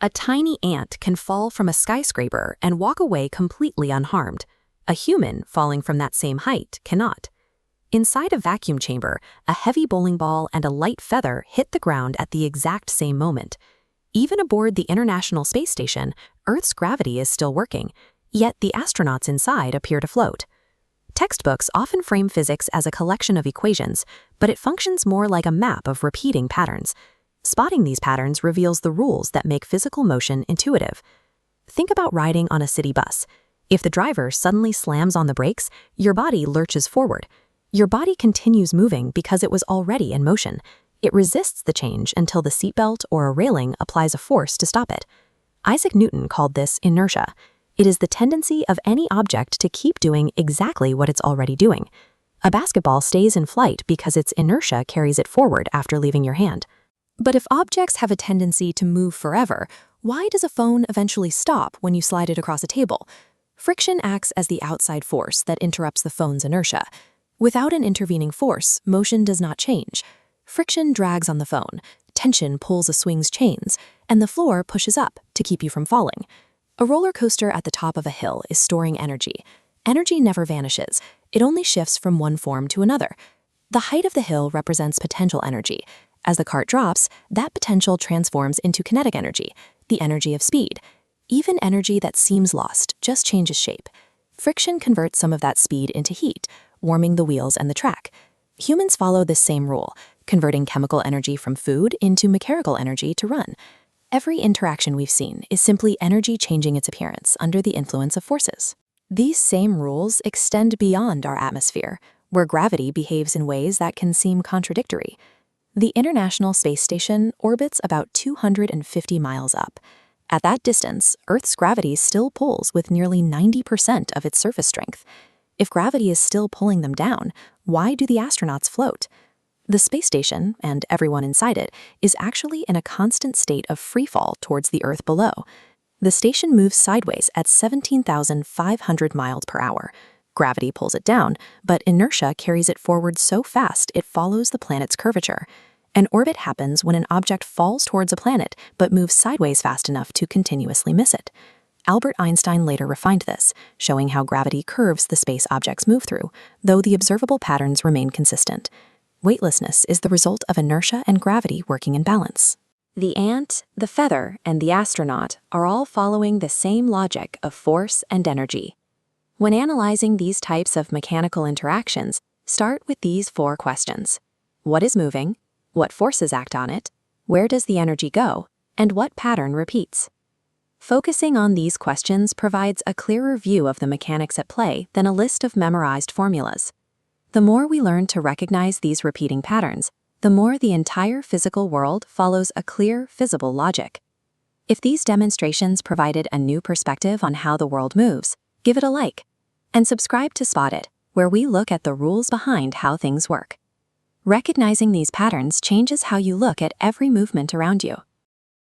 A tiny ant can fall from a skyscraper and walk away completely unharmed. A human falling from that same height cannot. Inside a vacuum chamber, a heavy bowling ball and a light feather hit the ground at the exact same moment. Even aboard the International Space Station, Earth's gravity is still working, yet the astronauts inside appear to float. Textbooks often frame physics as a collection of equations, but it functions more like a map of repeating patterns. Spotting these patterns reveals the rules that make physical motion intuitive. Think about riding on a city bus. If the driver suddenly slams on the brakes, your body lurches forward. Your body continues moving because it was already in motion. It resists the change until the seatbelt or a railing applies a force to stop it. Isaac Newton called this inertia. It is the tendency of any object to keep doing exactly what it's already doing. A basketball stays in flight because its inertia carries it forward after leaving your hand. But if objects have a tendency to move forever, why does a phone eventually stop when you slide it across a table? Friction acts as the outside force that interrupts the phone's inertia. Without an intervening force, motion does not change. Friction drags on the phone, tension pulls a swing's chains, and the floor pushes up to keep you from falling. A roller coaster at the top of a hill is storing energy. Energy never vanishes. It only shifts from one form to another. The height of the hill represents potential energy. As the cart drops, that potential transforms into kinetic energy, the energy of speed. Even energy that seems lost just changes shape. Friction converts some of that speed into heat, warming the wheels and the track. Humans follow this same rule, converting chemical energy from food into mechanical energy to run. Every interaction we've seen is simply energy changing its appearance under the influence of forces. These same rules extend beyond our atmosphere, where gravity behaves in ways that can seem contradictory. The International Space Station orbits about 250 miles up. At that distance, Earth's gravity still pulls with nearly 90% of its surface strength. If gravity is still pulling them down, why do the astronauts float? The space station, and everyone inside it, is actually in a constant state of freefall towards the Earth below. The station moves sideways at 17,500 miles per hour. Gravity pulls it down, but inertia carries it forward so fast it follows the planet's curvature. An orbit happens when an object falls towards a planet but moves sideways fast enough to continuously miss it. Albert Einstein later refined this, showing how gravity curves the space objects move through, though the observable patterns remain consistent. Weightlessness is the result of inertia and gravity working in balance. The ant, the feather, and the astronaut are all following the same logic of force and energy. When analyzing these types of mechanical interactions, start with these 4 questions. What is moving? What forces act on it? Where does the energy go? And what pattern repeats? Focusing on these questions provides a clearer view of the mechanics at play than a list of memorized formulas. The more we learn to recognize these repeating patterns, the more the entire physical world follows a clear, visible logic. If these demonstrations provided a new perspective on how the world moves, give it a like. And subscribe to Spot It, where we look at the rules behind how things work. Recognizing these patterns changes how you look at every movement around you.